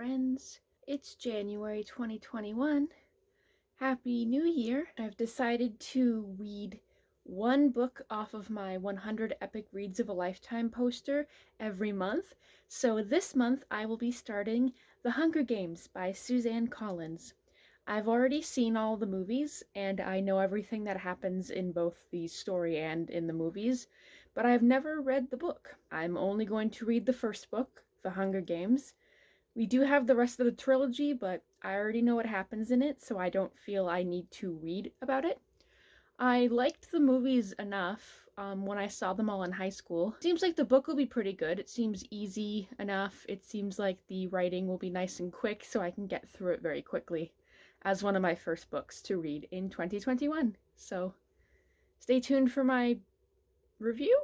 friends. It's January 2021. Happy New Year. I've decided to read one book off of my 100 Epic Reads of a Lifetime poster every month. So this month I will be starting The Hunger Games by Suzanne Collins. I've already seen all the movies, and I know everything that happens in both the story and in the movies, but I've never read the book. I'm only going to read the first book, The Hunger Games. We do have the rest of the trilogy, but I already know what happens in it, so I don't feel I need to read about it. I liked the movies enough when I saw them all in high school. Seems like the book will be pretty good. It seems easy enough. It seems like the writing will be nice and quick, so I can get through it very quickly as one of my first books to read in 2021. So stay tuned for my review.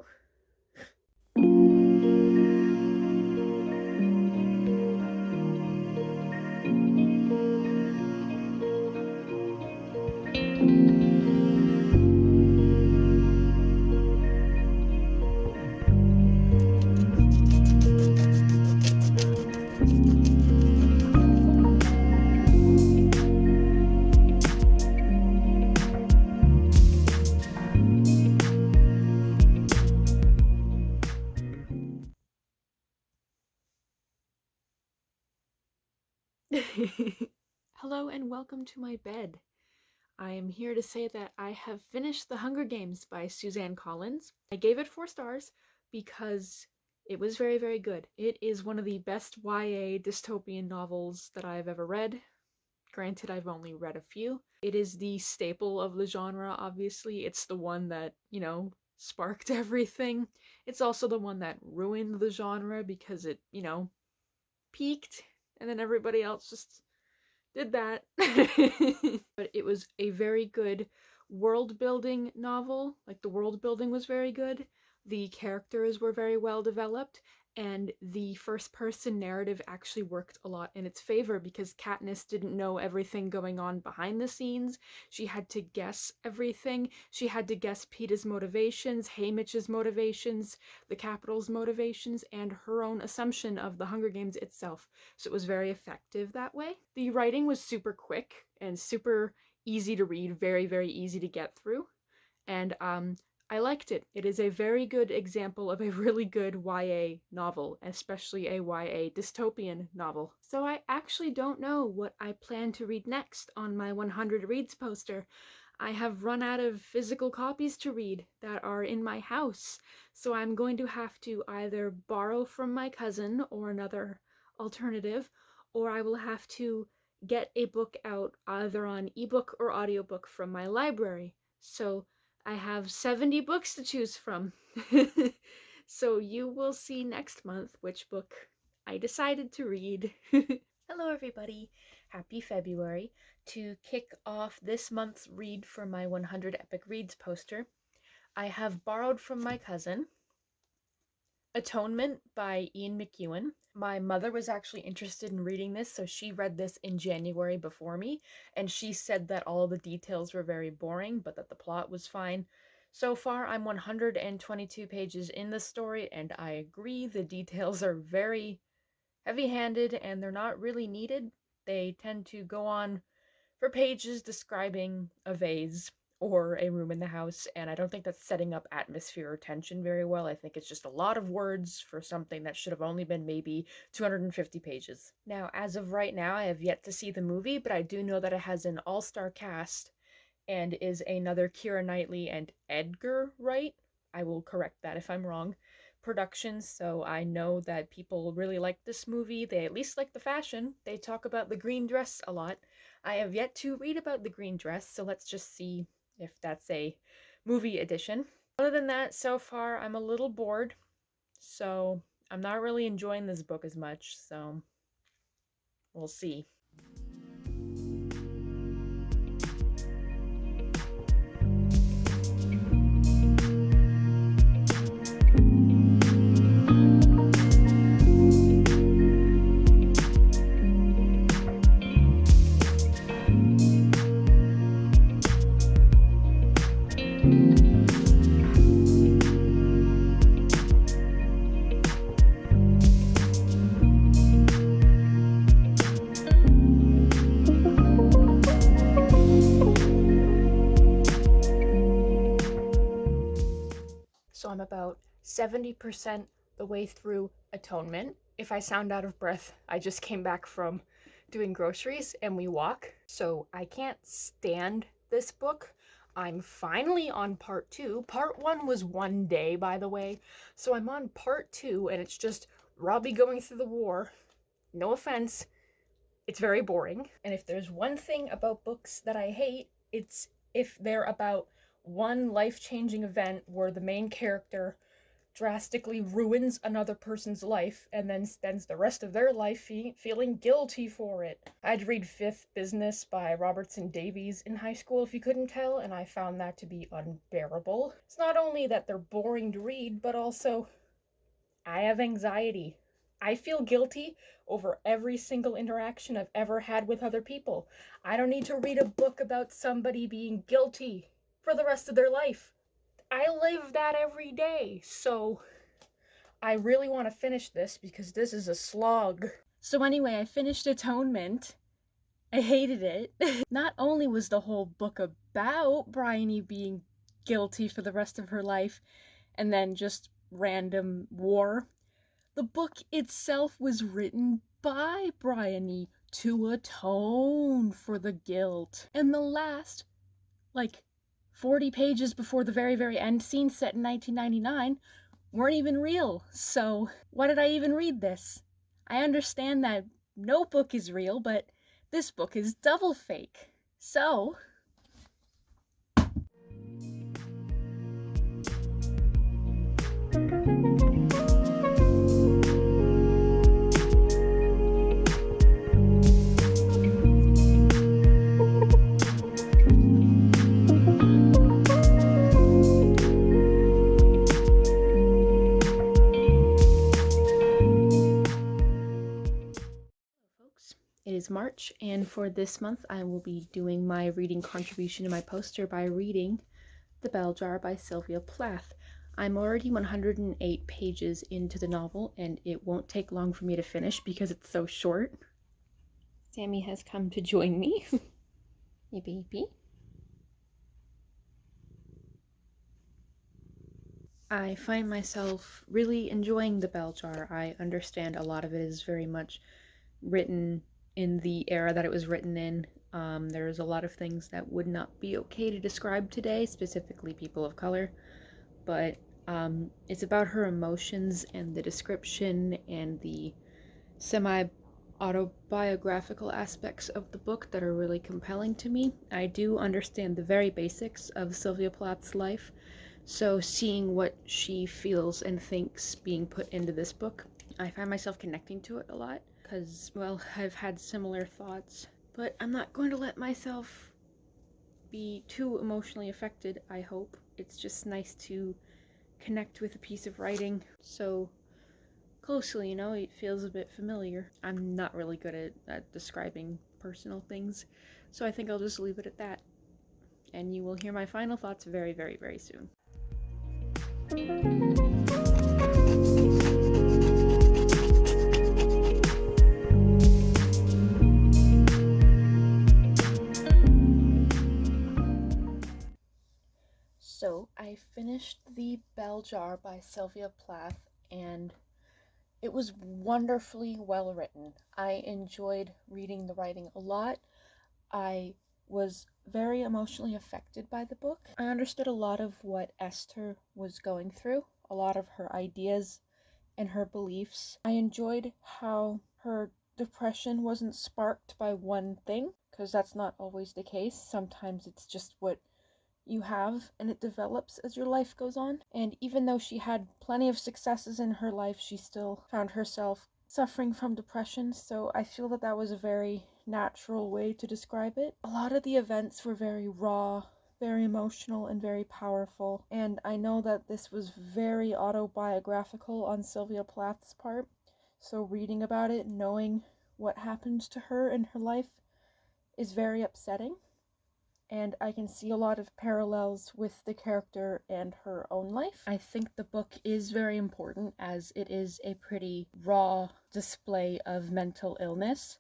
Hello and welcome to my bed. I am here to say that I have finished The Hunger Games by Suzanne Collins. I gave it 4 stars because it was very, very good. It is one of the best YA dystopian novels that I've ever read. Granted, I've only read a few. It is the staple of the genre, obviously. It's the one that, sparked everything. It's also the one that ruined the genre because it, peaked, and then everybody else just did that. But it was a very good world-building novel. Like, the world-building was very good, the characters were very well developed, and the first-person narrative actually worked a lot in its favor because Katniss didn't know everything going on behind the scenes. She had to guess everything. She had to guess Peeta's motivations, Haymitch's motivations, the Capitol's motivations, and her own assumption of the Hunger Games itself. So it was very effective that way. The writing was super quick and super easy to read, very, very easy to get through. And I liked it. It is a very good example of a really good YA novel, especially a YA dystopian novel. So I actually don't know what I plan to read next on my 100 Reads poster. I have run out of physical copies to read that are in my house, so I'm going to have to either borrow from my cousin or another alternative, or I will have to get a book out either on ebook or audiobook from my library. So I have 70 books to choose from. So you will see next month which book I decided to read. Hello everybody, happy February. To kick off this month's read for my 100 Epic Reads poster, I have borrowed from my cousin Atonement by Ian McEwan. My mother was actually interested in reading this, so she read this in January before me, and she said that all the details were very boring, but that the plot was fine. So far, I'm 122 pages in the story, and I agree the details are very heavy-handed, and they're not really needed. They tend to go on for pages describing a vase or a room in the house, and I don't think that's setting up atmosphere or tension very well. I think it's just a lot of words for something that should have only been maybe 250 pages. Now, as of right now, I have yet to see the movie, but I do know that it has an all-star cast and is another Keira Knightley and Edgar Wright, I will correct that if I'm wrong, production, so I know that people really like this movie. They at least like the fashion. They talk about the green dress a lot. I have yet to read about the green dress, so let's just see if that's a movie edition. Other than that, so far I'm a little bored, so I'm not really enjoying this book as much, so we'll see. So I'm about 70% the way through Atonement. If I sound out of breath, I just came back from doing groceries and we walk, so I can't stand this book. I'm finally on part 2. Part 1 was one day, by the way, so I'm on part 2 and it's just Robbie going through the war. No offense, it's very boring. And if there's one thing about books that I hate, it's if they're about one life-changing event where the main character drastically ruins another person's life and then spends the rest of their life feeling guilty for it. I'd read Fifth Business by Robertson Davies in high school, if you couldn't tell, and I found that to be unbearable. It's not only that they're boring to read, but also I have anxiety. I feel guilty over every single interaction I've ever had with other people. I don't need to read a book about somebody being guilty for the rest of their life. I live that every day, so I really want to finish this because this is a slog. So anyway, I finished Atonement. I hated it. Not only was the whole book about Bryony being guilty for the rest of her life and then just random war, the book itself was written by Bryony to atone for the guilt. And the last, 40 pages before the very, very end scene set in 1999 weren't even real. So why did I even read this? I understand that no book is real, but this book is double fake. So it is March, and for this month I will be doing my reading contribution to my poster by reading The Bell Jar by Sylvia Plath. I'm already 108 pages into the novel, and it won't take long for me to finish because it's so short. Sammy has come to join me. Hey, baby. I find myself really enjoying The Bell Jar. I understand a lot of it is very much written in the era that it was written in. There's a lot of things that would not be okay to describe today, specifically people of color, but it's about her emotions and the description and the semi-autobiographical aspects of the book that are really compelling to me. I do understand the very basics of Sylvia Plath's life, so seeing what she feels and thinks being put into this book, I find myself connecting to it a lot. Because, well, I've had similar thoughts, but I'm not going to let myself be too emotionally affected, I hope. It's just nice to connect with a piece of writing so closely, it feels a bit familiar. I'm not really good at describing personal things, so I think I'll just leave it at that. And you will hear my final thoughts very, very, very soon. So I finished The Bell Jar by Sylvia Plath, and it was wonderfully well written. I enjoyed reading the writing a lot. I was very emotionally affected by the book. I understood a lot of what Esther was going through, a lot of her ideas and her beliefs. I enjoyed how her depression wasn't sparked by one thing, because that's not always the case. Sometimes it's just what you have, and it develops as your life goes on. And even though she had plenty of successes in her life, she still found herself suffering from depression, so I feel that that was a very natural way to describe it. A lot of the events were very raw, very emotional, and very powerful, and I know that this was very autobiographical on Sylvia Plath's part, so reading about it, knowing what happened to her in her life, is very upsetting. And I can see a lot of parallels with the character and her own life. I think the book is very important as it is a pretty raw display of mental illness,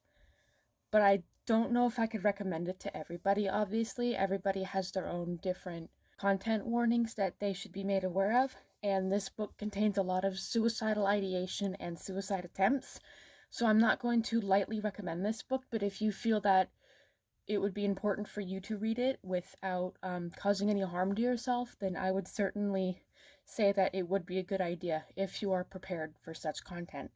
but I don't know if I could recommend it to everybody, obviously. Everybody has their own different content warnings that they should be made aware of, and this book contains a lot of suicidal ideation and suicide attempts. So I'm not going to lightly recommend this book, but if you feel that it would be important for you to read it without causing any harm to yourself, then I would certainly say that it would be a good idea if you are prepared for such content.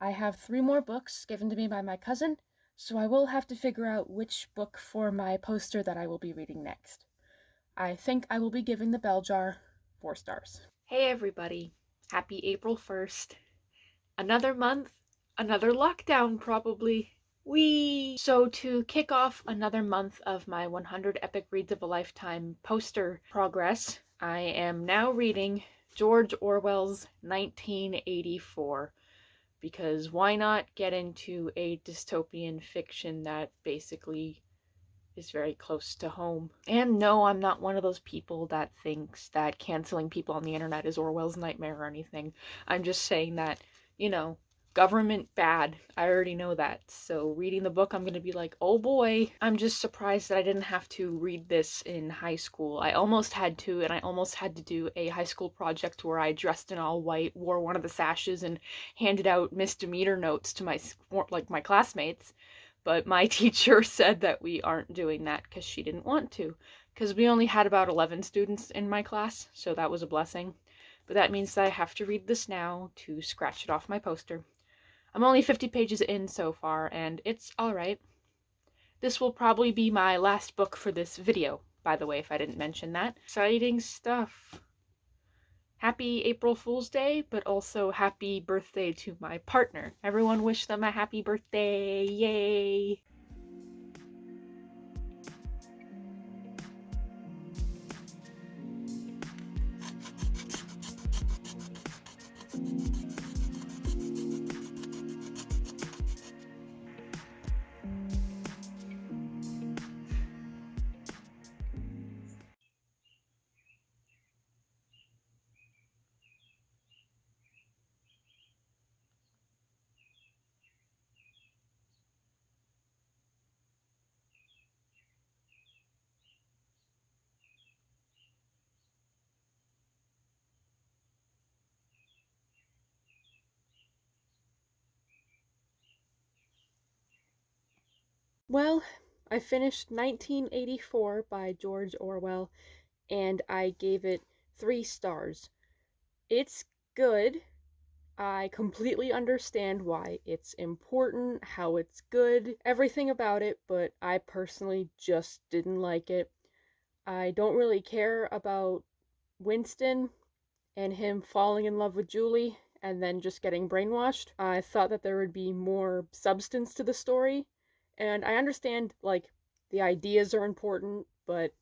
I have 3 more books given to me by my cousin, so I will have to figure out which book for my poster that I will be reading next. I think I will be giving The Bell Jar 4 stars. Hey everybody, happy April 1st. Another month, another lockdown probably. Whee! So to kick off another month of my 100 Epic Reads of a Lifetime poster progress, I am now reading George Orwell's 1984. Because why not get into a dystopian fiction that basically is very close to home? And no, I'm not one of those people that thinks that canceling people on the internet is Orwell's nightmare or anything. I'm just saying that, government bad. I already know that. So reading the book, I'm going to be like, oh boy. I'm just surprised that I didn't have to read this in high school. I almost had to, and I almost had to do a high school project where I dressed in all white, wore one of the sashes, and handed out misdemeanor notes to my classmates. But my teacher said that we aren't doing that because she didn't want to. Because we only had about 11 students in my class, so that was a blessing. But that means that I have to read this now to scratch it off my poster. I'm only 50 pages in so far, and it's alright. This will probably be my last book for this video, by the way, if I didn't mention that. Exciting stuff. Happy April Fool's Day, but also happy birthday to my partner. Everyone wish them a happy birthday. Yay! Well, I finished 1984 by George Orwell, and I gave it 3 stars. It's good. I completely understand why it's important, how it's good, everything about it, but I personally just didn't like it. I don't really care about Winston and him falling in love with Julie and then just getting brainwashed. I thought that there would be more substance to the story, and I understand, the ideas are important, but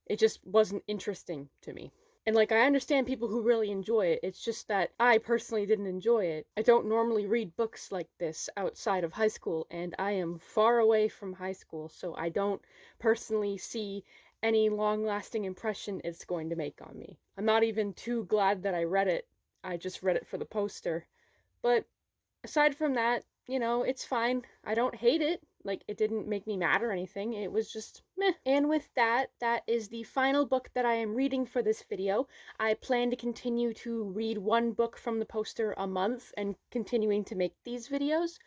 it just wasn't interesting to me. And I understand people who really enjoy it. It's just that I personally didn't enjoy it. I don't normally read books like this outside of high school, and I am far away from high school, so I don't personally see any long-lasting impression it's going to make on me. I'm not even too glad that I read it. I just read it for the poster. But aside from that, it's fine. I don't hate it. It didn't make me mad or anything. It was just meh. And with that, that is the final book that I am reading for this video. I plan to continue to read 1 book from the poster a month and continuing to make these videos.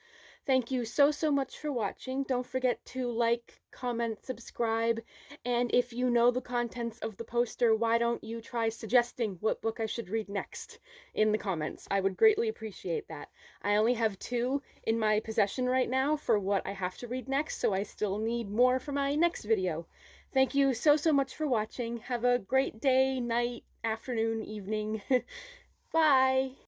Thank you so much for watching. Don't forget to like, comment, subscribe, and if you know the contents of the poster, why don't you try suggesting what book I should read next in the comments? I would greatly appreciate that. I only have 2 in my possession right now for what I have to read next, so I still need more for my next video. Thank you so much for watching. Have a great day, night, afternoon, evening. Bye!